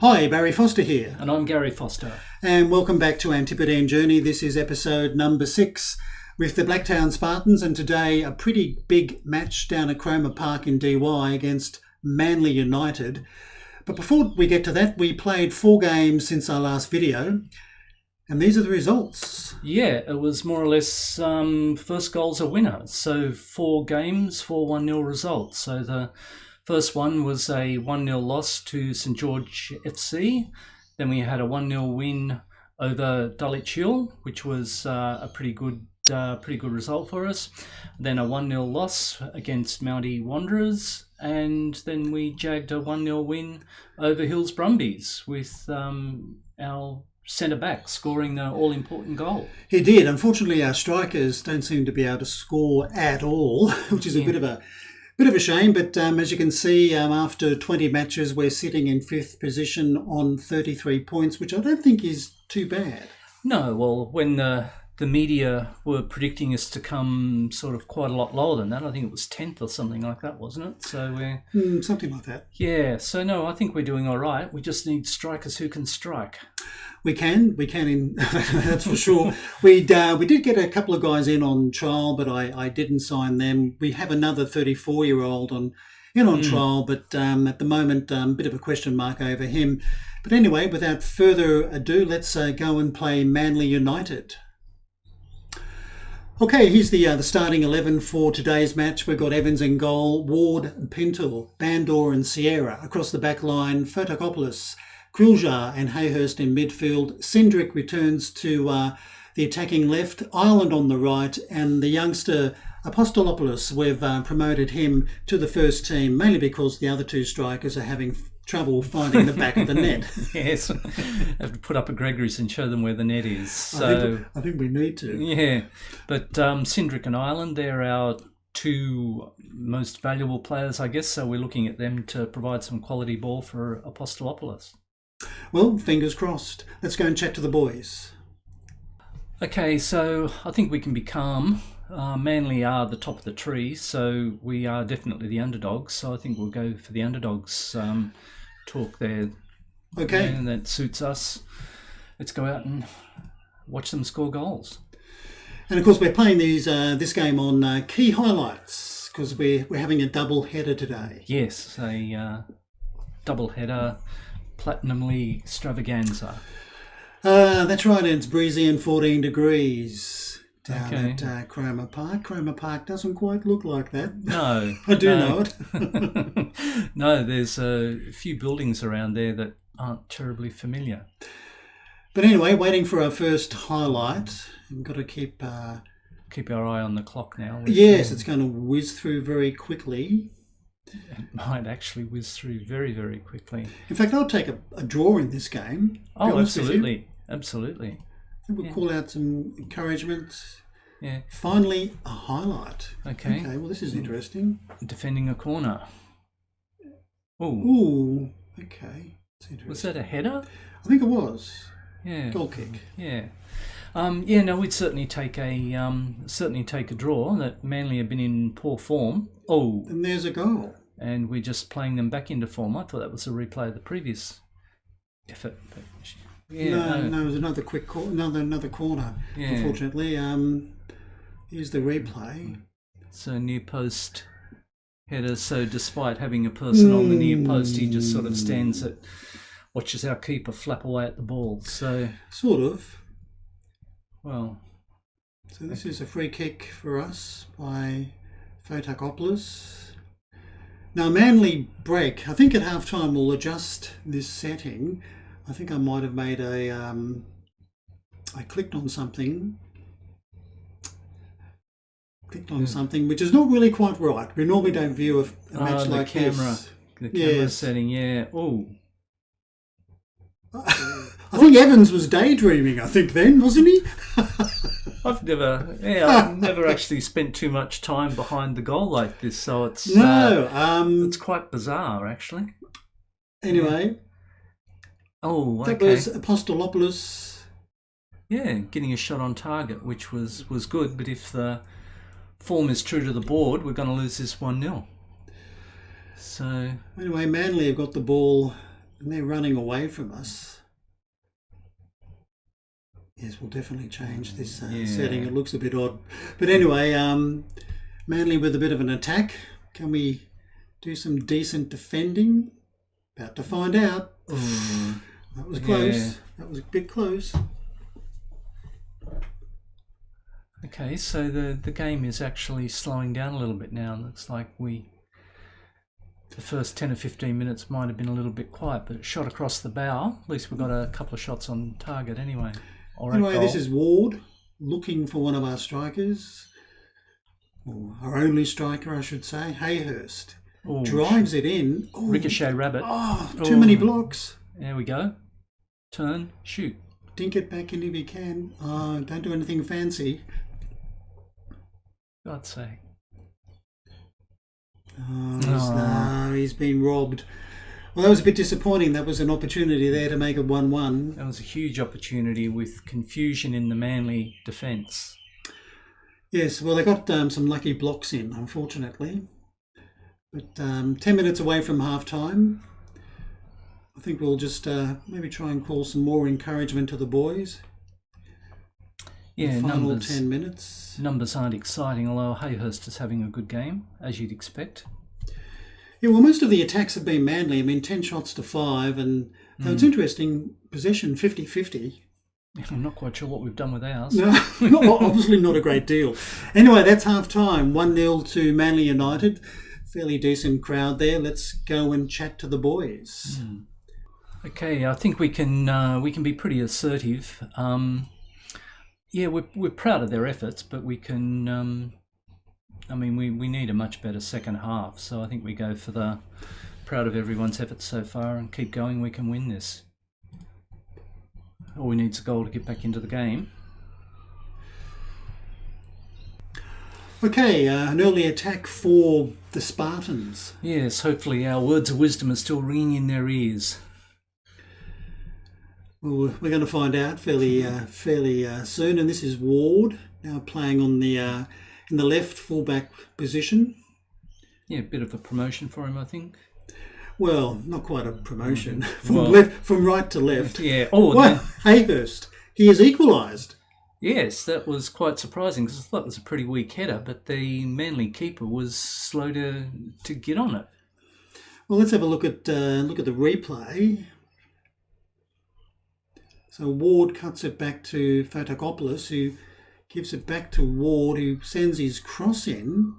Hi, Barry Foster here. And I'm Gary Foster. And welcome back to Antipodean Journey. This is episode number 6 with the Blacktown Spartans, and today a pretty big match down at Cromer Park in DY against Manly Utd. But before we get to that, we played 4 games since our last video, and these are the results. Yeah, it was more or less first goal's a winner. So 4 games, 4 1-0 results. So the first one was a 1-0 loss to St George FC. Then we had a 1-0 win over Dulwich Hill, which was a pretty good result for us. Then a 1-0 loss against Mountie Wanderers, and then we jagged a 1-0 win over Hills Brumbies with our centre-back scoring the all-important goal. He did. Unfortunately, our strikers don't seem to be able to score at all, which is a bit of a shame. But as you can see, after 20 matches, we're sitting in 5th position on 33 points, which I don't think is too bad. No, well, when the media were predicting us to come sort of quite a lot lower than that, I think it was 10th or something like that, wasn't it? So we're something like that. Yeah. So no, I think we're doing all right. We just need strikers who can strike. We can. That's for sure. We did get a couple of guys in on trial, but I didn't sign them. We have another 34-year-old on trial, but at the moment, a bit of a question mark over him. But anyway, without further ado, let's go and play Manly Utd. Okay, here's the starting 11 for today's match. We've got Evans in goal, Ward, Pintle, Bandor and Sierra. Across the back line, Photokopoulos, Kriljar and Hayhurst in midfield. Cindric returns to the attacking left, Ireland on the right, and the youngster Apostolopoulos, we've promoted him to the first team, mainly because the other 2 strikers are having trouble finding the back of the net. Yes, have to put up a Gregory's and show them where the net is. So I think we need to. Yeah, but Cindric and Ireland, they're our 2 most valuable players, I guess. So we're looking at them to provide some quality ball for Apostolopoulos. Well, fingers crossed. Let's go and chat to the boys. Okay, so I think we can be calm. Manly are the top of the tree, so we are definitely the underdogs. So I think we'll go for the underdogs talk there. Okay. And that suits us. Let's go out and watch them score goals. And of course, we're playing this game on key highlights because we're having a double header today. Yes, a double header Platinum League extravaganza. That's right, and it's breezy and 14 degrees down at Cromer Park. Cromer Park doesn't quite look like that. No. I do know it. No, there's a few buildings around there that aren't terribly familiar. But anyway, waiting for our first highlight. We've got to keep our eye on the clock now. Yes, it's going to whiz through very quickly. It might actually whiz through very, very quickly. In fact, I'll take a draw in this game. Oh, absolutely. Absolutely. I think we'll call out some encouragement. Yeah. Finally, a highlight. Okay. Okay, well, this is interesting. Defending a corner. Ooh. Okay. That's interesting. Was that a header? I think it was. Yeah. Goal kick. Yeah. No, we'd certainly take a draw. That Manly have been in poor form. Oh. And there's a goal. And we're just playing them back into form. I thought that was a replay of the previous effort. But no, it was another quick another corner. Yeah. Unfortunately, here's the replay. So near post header. So despite having a person on the near post, he just sort of watches our keeper flap away at the ball. So sort of. Well. So this is a free kick for us by Photokopoulos. Now Manly break. I think at half time we'll adjust this setting. I think I might have made I clicked on something something which is not really quite right. We normally don't view a match like this. The camera setting, yeah. Oh. I think Evans was daydreaming, I think then, wasn't he? I've never actually spent too much time behind the goal like this, so it's it's quite bizarre actually. Anyway. Oh, okay. That was Apostolopoulos. Yeah, getting a shot on target, which was good, but if the form is true to the board, we're going to lose this 1-0. So anyway, Manly have got the ball and they're running away from us. Yes, we'll definitely change this setting. It looks a bit odd. But anyway, Manly with a bit of an attack. Can we do some decent defending? About to find out. That was close. Yeah. That was a bit close. Okay, so the game is actually slowing down a little bit now. Looks like the first 10 or 15 minutes might have been a little bit quiet, but it shot across the bow. At least we got a couple of shots on target anyway. Anyway, this is Ward looking for one of our strikers. Or our only striker, I should say. Hayhurst drives it in. Ricochet rabbit. Too many blocks. There we go. Turn, shoot. Dink it back in if you can. Don't do anything fancy. God's sake. No, he's been robbed. Well, that was a bit disappointing. That was an opportunity there to make it 1-1. That was a huge opportunity with confusion in the Manly defence. Yes, well, they got some lucky blocks in, unfortunately. But 10 minutes away from half-time. I think we'll just maybe try and call some more encouragement to the boys. Yeah, the final numbers, 10 minutes. Numbers aren't exciting, although Hayhurst is having a good game, as you'd expect. Yeah, well, most of the attacks have been Manly. I mean, 10 shots to 5, and it's interesting, possession 50-50. I'm not quite sure what we've done with ours. No, obviously not a great deal. Anyway, that's half-time, 1-0 to Manly United. Fairly decent crowd there. Let's go and chat to the boys. Okay, I think we can be pretty assertive. Yeah, we're proud of their efforts, but we can. We need a much better second half. So I think we go for the proud of everyone's efforts so far and keep going. We can win this. All we need is a goal to get back into the game. Okay, an early attack for the Spartans. Yes, hopefully our words of wisdom are still ringing in their ears. Well, we're going to find out fairly soon. And this is Ward now playing on the in the left fullback position. Yeah, a bit of a promotion for him, I think. Well, not quite a promotion from right to left. Yeah. Hayhurst, he has equalised. Yes, that was quite surprising because I thought it was a pretty weak header, but the Manly keeper was slow to get on it. Well, let's have a look at the replay. So Ward cuts it back to Fotokopoulos, who gives it back to Ward, who sends his cross in,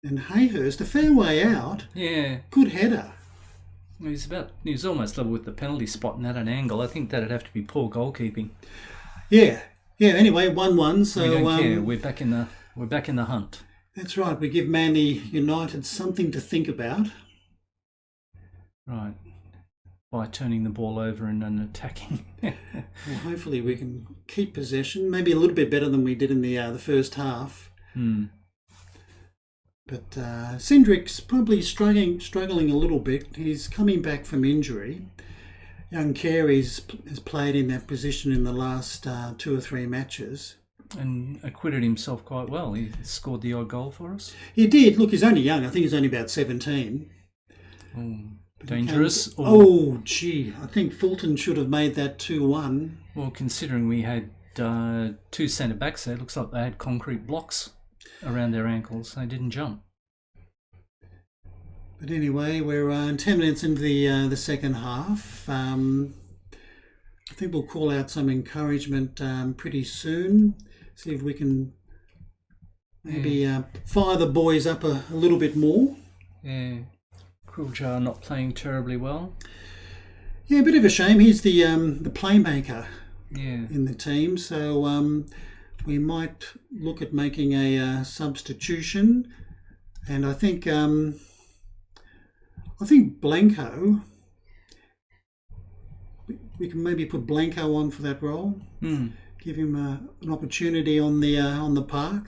and Hayhurst, a fair way out. Yeah. Good header. He was almost level with the penalty spot and at an angle. I think that'd have to be poor goalkeeping. Yeah. Yeah, anyway, 1-1, so... We don't care. We're back in the hunt. That's right. We give Manly United something to think about. Right. By turning the ball over and then attacking. Well, hopefully we can keep possession, maybe a little bit better than we did in the first half. But Cindric's probably struggling a little bit. He's coming back from injury. Young Carey has played in that position in the last 2 or 3 matches. And acquitted himself quite well. He scored the odd goal for us. He did. Look, he's only young. I think he's only about 17. Dangerous. I think Fulton should have made that 2-1. Well, considering we had 2 centre-backs there, it looks like they had concrete blocks around their ankles. They didn't jump. But anyway, we're 10 minutes into the second half. I think we'll call out some encouragement pretty soon. See if we can maybe fire the boys up a little bit more. Yeah. Cromer not playing terribly well. Yeah, a bit of a shame. He's the playmaker in the team. So we might look at making a substitution. And I think Blanco, we can maybe put Blanco on for that role. Give him an opportunity on the park.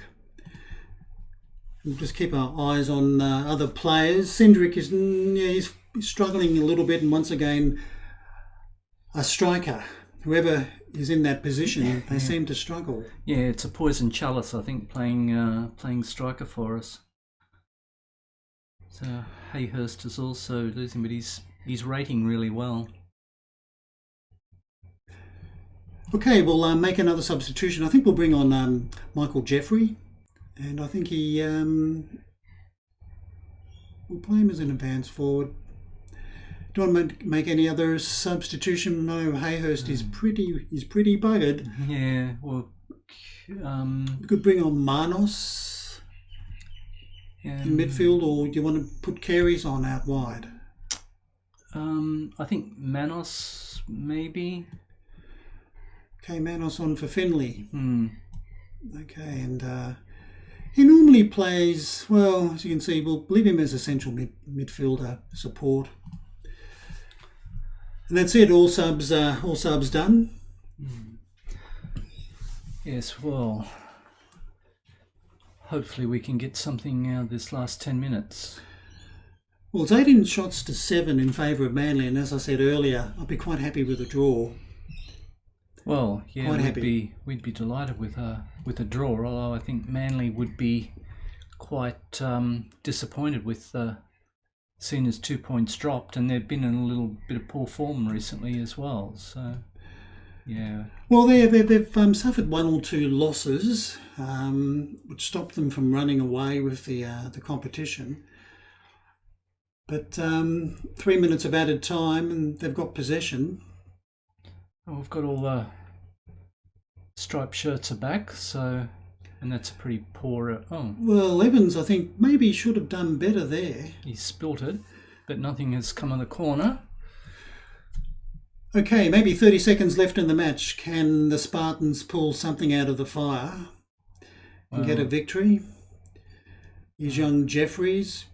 We'll just keep our eyes on other players. Cindric he's struggling a little bit, and once again, a striker. Whoever is in that position, they seem to struggle. Yeah, it's a poison chalice, I think, playing striker for us. So Hayhurst is also losing, but he's rating really well. Okay, we'll make another substitution. I think we'll bring on Michael Jeffrey, and I think we'll play him as an advance forward. Do you want to make any other substitution? No, Hayhurst is pretty buggered. Yeah, well, we could bring on Manos in midfield, or do you want to put Careys on out wide? I think Manos maybe. Okay, Manos on for Finley. Hmm. Okay, and he normally plays, well, as you can see, we'll leave him as a central midfielder support. And that's it, all subs done. Yes, well, hopefully we can get something out of this last 10 minutes. Well, it's 18 shots to 7 in favour of Manly, and as I said earlier, I'd be quite happy with a draw. Well, yeah, we'd be delighted with a draw. Although I think Manly would be quite disappointed with seeing as 2 points dropped, and they've been in a little bit of poor form recently as well. So, yeah. Well, they've suffered 1 or 2 losses, which stopped them from running away with the competition. But 3 minutes of added time, and they've got possession. Well, we've got all the striped shirts are back, so, and that's a pretty poor. Well, Evans, I think maybe should have done better there. He spilt it, but nothing has come on the corner. Okay, maybe 30 seconds left in the match. Can the Spartans pull something out of the fire and get a victory? Here's young Jeffries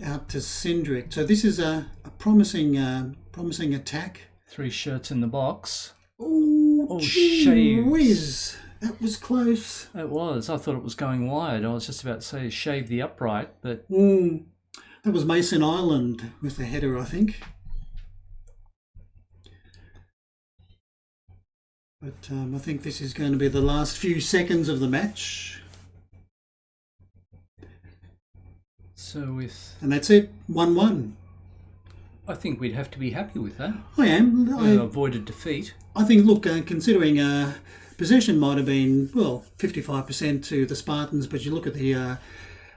out to Cindric. So this is a promising attack. 3 shirts in the box. Oh, gee whiz. That was close. It was. I thought it was going wide. I was just about to say shave the upright, but... That was Mason Island with the header, I think. But I think this is going to be the last few seconds of the match. And that's it, 1-1. I think we'd have to be happy with that. I am. I avoided defeat. I think, look, considering possession might have been, 55% to the Spartans, but you look at the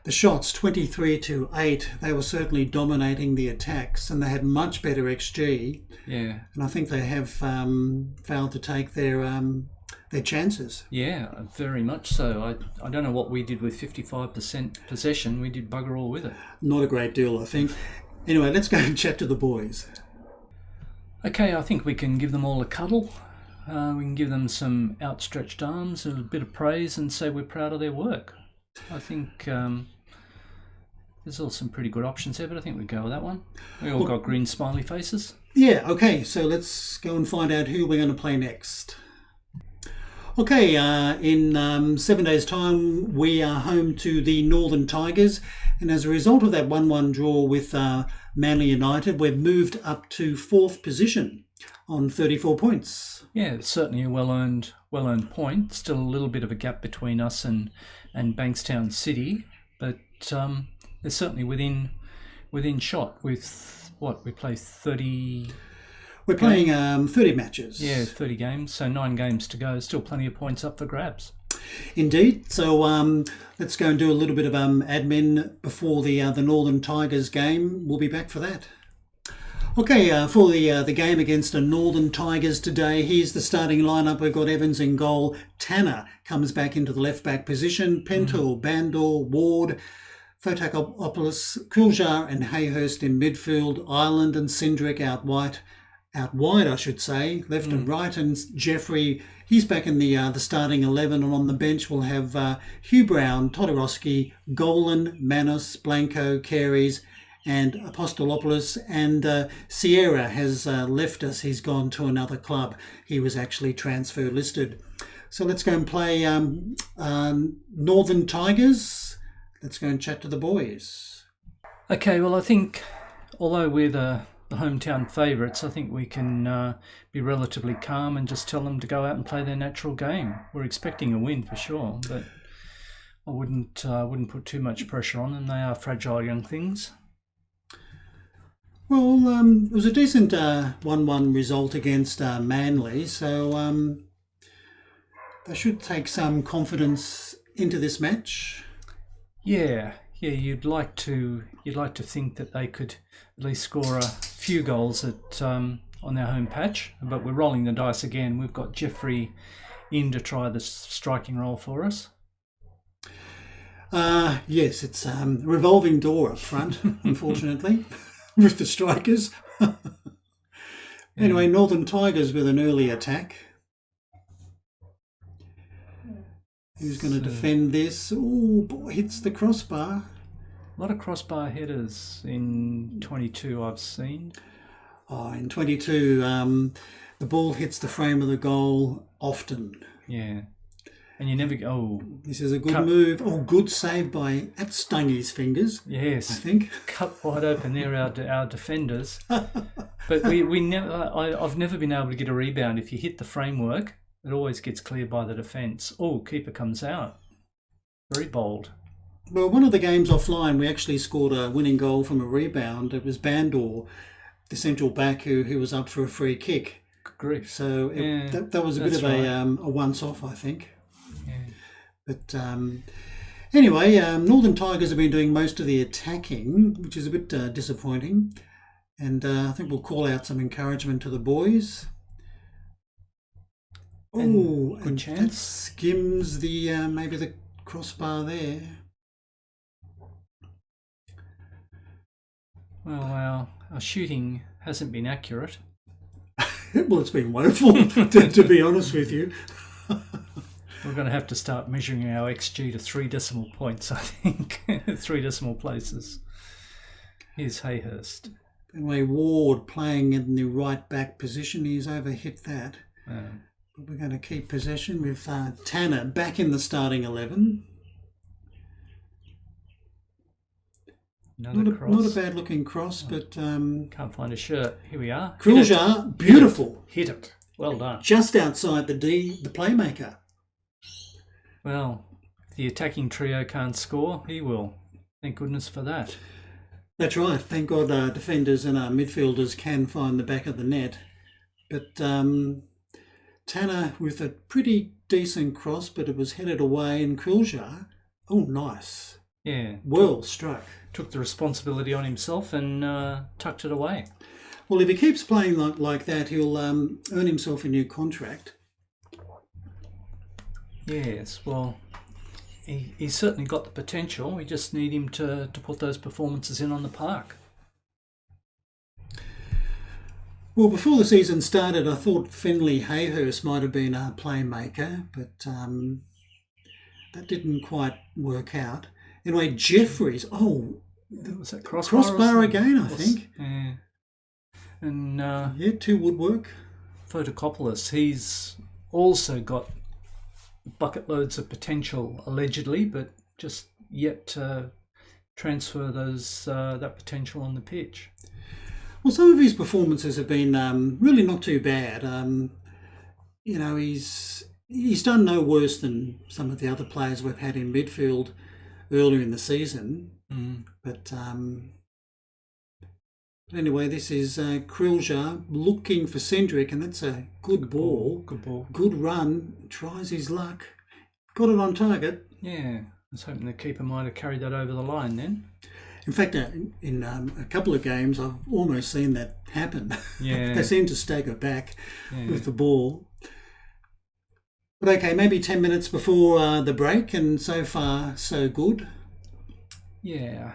shots, 23-8, they were certainly dominating the attacks, and they had much better XG. Yeah. And I think they have failed to take their chances. Yeah, very much so. I don't know what we did with 55% possession. We did bugger all with it. Not a great deal, I think. Anyway, let's go and chat to the boys. Okay, I think we can give them all a cuddle. We can give them some outstretched arms, a bit of praise, and say we're proud of their work. I think there's all some pretty good options there, but I think we go with that one. We all got green smiley faces. Yeah, okay, so let's go and find out who we're going to play next. Okay, in 7 days' time, we are home to the Northern Tigers. And as a result of that 1-1 draw with Manly United, we've moved up to 4th position on 34 points. Yeah, it's certainly a well-earned point. Still a little bit of a gap between us and Bankstown City, but they're certainly within shot with what we play 30. We're playing 30 matches. Yeah, 30 games, so 9 games to go. Still plenty of points up for grabs. Indeed. So let's go and do a little bit of admin before the Northern Tigers game. We'll be back for that. Okay, for the game against the Northern Tigers today, here's the starting lineup. We've got Evans in goal. Tanner comes back into the left-back position. Pentel, Bandor, Ward, Fotakopoulos, Kuljar and Hayhurst in midfield. Ireland and Cindric out wide, I should say, left and right. And Jeffrey, he's back in the starting 11. And on the bench, we'll have Hugh Brown, Todorowski, Golan, Manos, Blanco, Careys, and Apostolopoulos. And Sierra has left us. He's gone to another club. He was actually transfer listed. So let's go and play Northern Tigers. Let's go and chat to the boys. Okay, well, I think although we're the hometown favourites, I think we can be relatively calm and just tell them to go out and play their natural game. We're expecting a win for sure, but I wouldn't put too much pressure on them. They are fragile young things. Well, it was a decent 1-1 result against Manly, so They should take some confidence into this match. Yeah. You'd like to think that they could at least score a few goals on their home patch, but we're rolling the dice again. We've got Jeffrey in to try the striking role for us. Yes, it's a revolving door up front, unfortunately, with the strikers. Anyway, Northern Tigers with an early attack. Who's going to defend this? Oh, boy, hits the crossbar. A lot of crossbar headers in 22 I've seen. In 22, the ball hits the frame of the goal often. Yeah. And you never go... This is a good move. Oh, good save by... That stung his fingers. Yes. I think. Cut wide open there, our defenders. But we never... I've never been able to get a rebound. If you hit the framework, it always gets cleared by the defence. Oh, keeper comes out. Very bold. Well, one of the games offline, we actually scored a winning goal from a rebound. It was Bandor, the central back, who was up for a free kick. Good grief. So that was a bit of a once-off, I think. Yeah. But anyway, Northern Tigers have been doing most of the attacking, which is a bit disappointing. And I think we'll call out some encouragement to the boys. Oh, and that skims the maybe the crossbar there. Well, our shooting hasn't been accurate. Well, it's been woeful, to be honest with you. We're going to have to start measuring our XG to 3 decimal points, I think. 3 decimal places. Here's Hayhurst. Anyway, Ward playing in the right back position. He's overhit that. But we're going to keep possession with Tanner back in the starting 11. Not a bad looking cross, but... Can't find a shirt. Here we are. Krulja, beautiful. Hit it. Well done. Just outside the playmaker. Well, if the attacking trio can't score, he will. Thank goodness for that. That's right. Thank God our defenders and our midfielders can find the back of the net. But Tanner with a pretty decent cross, but it was headed away, and Krulja, oh, nice. Yeah. Well struck. Took the responsibility on himself and tucked it away. Well, if he keeps playing like that, he'll earn himself a new contract. Yes, well, he's certainly got the potential. We just need him to put those performances in on the park. Well, before the season started, I thought Finley Hayhurst might have been our playmaker, but that didn't quite work out. Anyway, Jeffries, was that crossbar again, I think. Yeah. And 2 woodwork. Photocopoulos, he's also got bucket loads of potential, allegedly, but just yet to transfer that potential on the pitch. Well, some of his performances have been really not too bad. He's done no worse than some of the other players we've had in midfield earlier in the season. But anyway, this is Krulja looking for Cendric, and that's a good ball. Good ball. Good run. Tries his luck. Got it on target. Yeah. I was hoping the keeper might have carried that over the line then. In fact, in a couple of games, I've almost seen that happen. Yeah. They seem to stagger back with the ball. But okay, maybe 10 minutes before the break, and so far, so good. Yeah.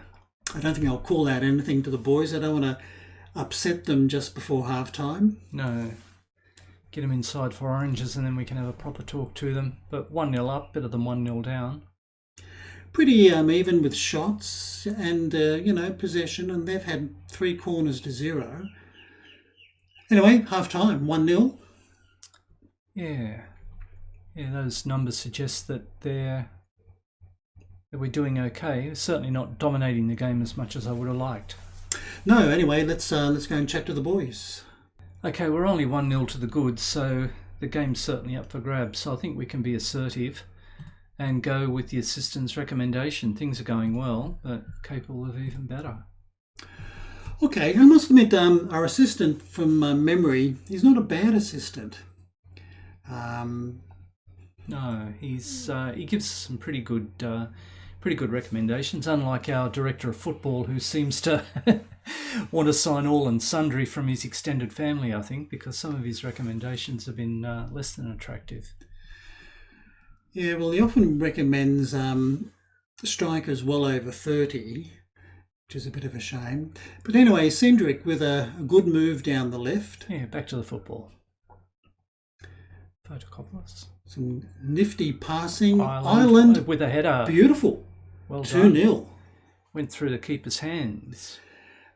I don't think I'll call out anything to the boys. I don't want to upset them just before half-time. No. Get them inside for oranges and then we can have a proper talk to them. But 1-0 up, better than 1-0 down. Pretty even with shots and, possession, and they've had 3 corners to 0. Anyway, half-time, 1-0. Yeah. Yeah, those numbers suggest that we're doing okay. Certainly not dominating the game as much as I would have liked. No, anyway, let's go and chat to the boys. Okay, we're only 1-0 to the good, so the game's certainly up for grabs. So I think we can be assertive and go with the assistant's recommendation. Things are going well, but capable of even better. Okay, I must admit, our assistant from memory, he's not a bad assistant. No, he gives some pretty good recommendations. Unlike our director of football, who seems to want to sign all and sundry from his extended family, I think, because some of his recommendations have been less than attractive. Yeah, well, he often recommends strikers well over 30, which is a bit of a shame. But anyway, Cindric with a good move down the left. Yeah, back to the football. Photocoplos. Some nifty passing. Ireland with a header. Beautiful. Well 2-0. Went through the keeper's hands.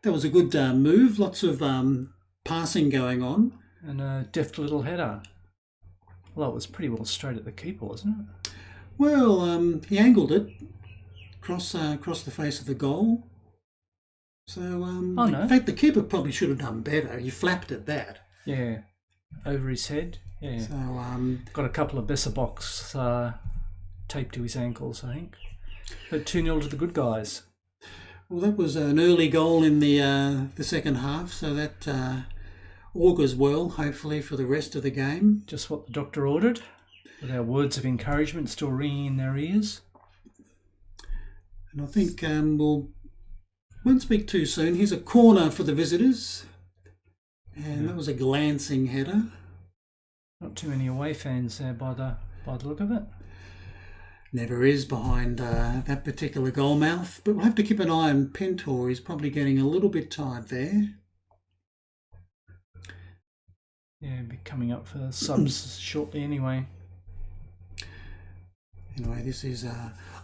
That was a good move. Lots of passing going on. And a deft little header. Well, it was pretty well straight at the keeper, wasn't it? Well, he angled it across the face of the goal. So, in fact, the keeper probably should have done better. He flapped at that. Yeah, over his head. Yeah. So, got a couple of Besser box taped to his ankles, I think. But 2-0 to the good guys. Well, that was an early goal in the second half, so that augurs well, hopefully, for the rest of the game. Just what the doctor ordered, with our words of encouragement still ringing in their ears. And I think we won't speak too soon. Here's a corner for the visitors. And that was a glancing header. Not too many away fans there by the look of it. Never is behind that particular goal mouth. But we'll have to keep an eye on Pintor. He's probably getting a little bit tired there. Yeah, he'll be coming up for subs shortly anyway. Anyway, this is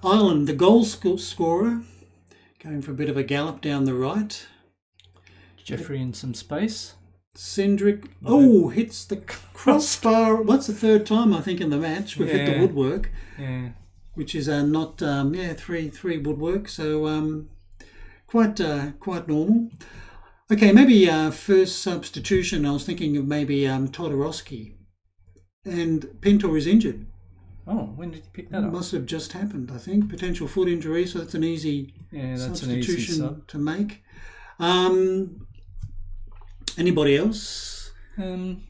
Ireland, the goal scorer, going for a bit of a gallop down the right. Jeffrey in some space. Cindric, hits the crossbar. What's the third time, I think, in the match? We've hit the woodwork. Yeah. Which is not, three woodwork. So quite normal. Okay, maybe first substitution, I was thinking of maybe Todorowski. And Pintor is injured. Oh, when did you pick that up? Must have just happened, I think. Potential foot injury, so that's an easy substitution to make. Anybody else?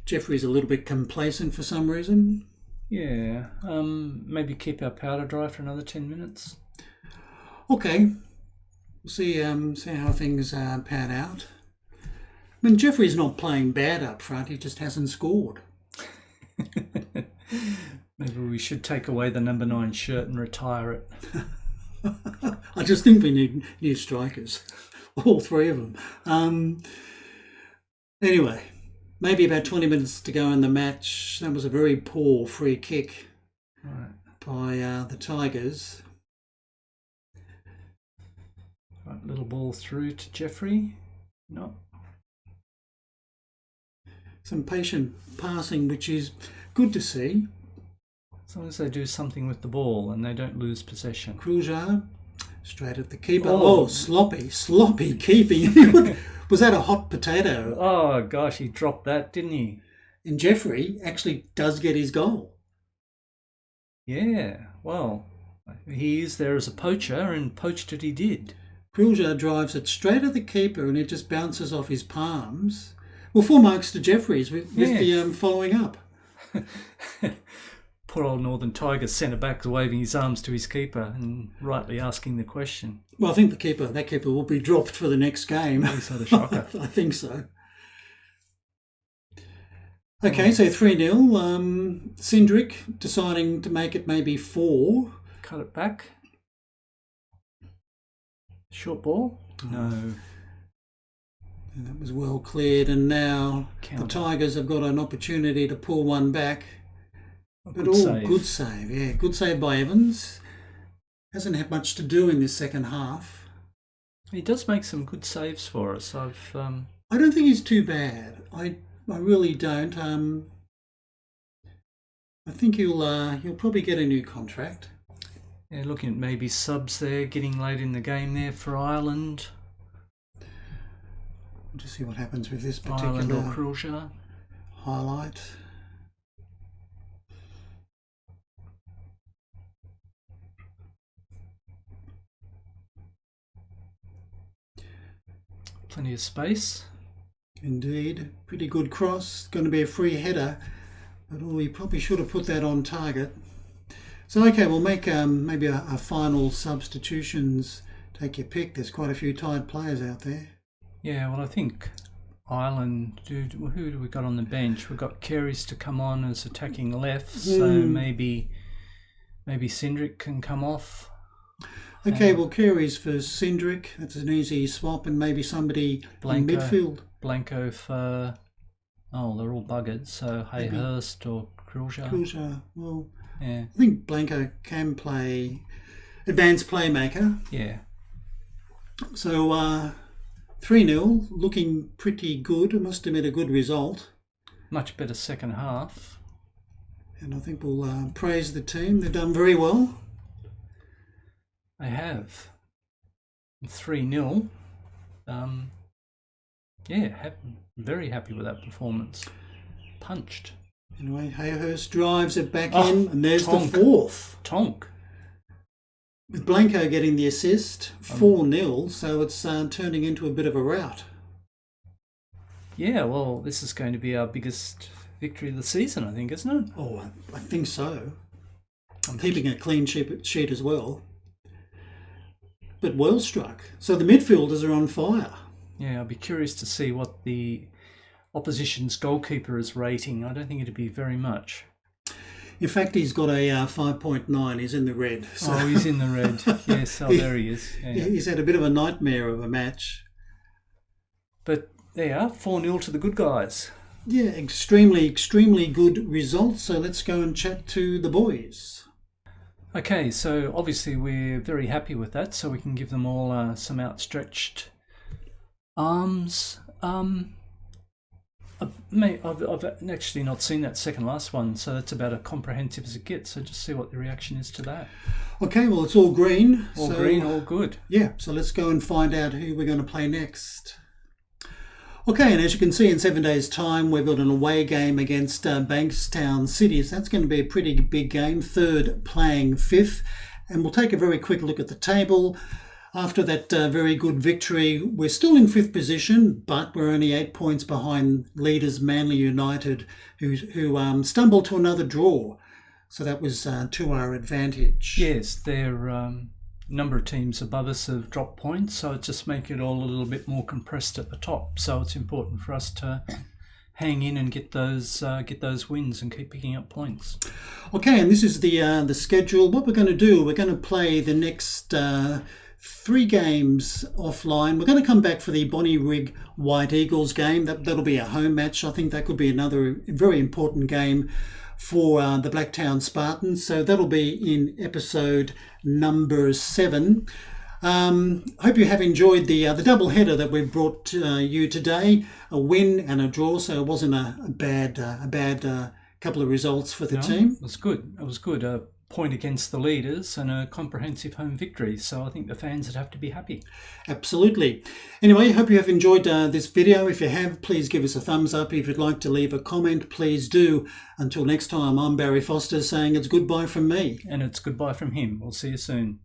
Jeffrey's a little bit complacent for some reason. Yeah. Maybe keep our powder dry for another 10 minutes. Okay. We'll see how things pan out. I mean, Jeffrey's not playing bad up front. He just hasn't scored. Maybe we should take away the number 9 shirt and retire it. I just think we need new strikers. All three of them. Anyway, maybe about 20 minutes to go in the match. That was a very poor free kick by the Tigers. Right, little ball through to Jeffrey. No. Some patient passing, which is good to see. As long as they do something with the ball and they don't lose possession. Krulja, straight at the keeper. Sloppy keeping. Was that a hot potato? Oh, gosh, he dropped that, didn't he? And Jeffrey actually does get his goal. Yeah, well, he is there as a poacher, and poached it he did. Krulja drives it straight at the keeper and it just bounces off his palms. Well, 4 marks to Jeffries with the following up. Poor old Northern Tigers centre-back waving his arms to his keeper and rightly asking the question. Well, I think that keeper will be dropped for the next game. He's had a shocker. I think so. Okay, so 3-0. Cindric deciding to make it maybe 4. Cut it back. Short ball? No. And that was well cleared, and now the Tigers have got an opportunity to pull one back. Good save. Good save, yeah. Good save by Evans. Hasn't had much to do in this second half. He does make some good saves for us. I don't think he's too bad. I really don't. I think he'll probably get a new contract. Yeah, looking at maybe subs there, getting late in the game there for Ireland. We'll just see what happens with this particular Ireland or Krulja. Highlight. Plenty of space. Indeed. Pretty good cross. Going to be a free header. But we probably should have put that on target. So, okay, we'll make maybe a final substitutions. Take your pick. There's quite a few tired players out there. Yeah, well, I think Ireland, who do we got on the bench? We've got Carey's to come on as attacking left, so maybe Cindric can come off. Okay, well, Carey's for Cindric. That's an easy swap, and maybe somebody in midfield. Blanco for... Oh, they're all buggered, so Hayhurst or Cromer. Well, yeah. I think Blanco can play advanced playmaker. Yeah. So 3-0, looking pretty good. I must admit, a good result. Much better second half. And I think we'll praise the team. They've done very well. They have. 3-0. Very happy with that performance. Punched. Anyway, Hayhurst drives it back in, and there's Tonk. the fourth. Tonk. With Blanco getting the assist, 4-0, so it's turning into a bit of a rout. Yeah, well, this is going to be our biggest victory of the season, I think, isn't it? Oh, I think so. I'm keeping a clean sheet as well. But well struck. So the midfielders are on fire. Yeah, I'll be curious to see what the opposition's goalkeeper is rating. I don't think it'd be very much. In fact, he's got a 5.9. He's in the red. So. Oh, he's in the red. Yes, there he is. Yeah. He's had a bit of a nightmare of a match. But there you are, 4-0 to the good guys. Yeah, extremely good results. So let's go and chat to the boys. Okay, so obviously we're very happy with that, so we can give them all some outstretched arms. I've actually not seen that second last one, so that's about as comprehensive as it gets. So just see what the reaction is to that. Okay, well, it's all green. All green, all good. Yeah, so let's go and find out who we're going to play next. Okay, and as you can see, in 7 days' time, we've got an away game against Blacktown City. So that's going to be a pretty big game, third playing fifth. And we'll take a very quick look at the table. After that very good victory, we're still in fifth position, but we're only 8 points behind leaders Manly Utd, who stumbled to another draw. So that was to our advantage. Yes, their number of teams above us have dropped points, so it's just making it all a little bit more compressed at the top. So it's important for us to hang in and get those wins and keep picking up points. Okay, and this is the schedule. What we're going to do, we're going to play the next 3 games offline. We're going to come back for the Bonnie Rig White Eagles game. That'll be a home match. I think that could be another very important game for the Blacktown Spartans. So that'll be in episode number 7. Hope you have enjoyed the double header that we've brought to you today. A win and a draw, so it wasn't a bad couple of results for the team. It was good. It was good. A point against the leaders and a comprehensive home victory. So I think the fans would have to be happy. Absolutely. Anyway, hope you have enjoyed this video. If you have, please give us a thumbs up. If you'd like to leave a comment, please do. Until next time, I'm Barry Foster saying it's goodbye from me. And it's goodbye from him. We'll see you soon.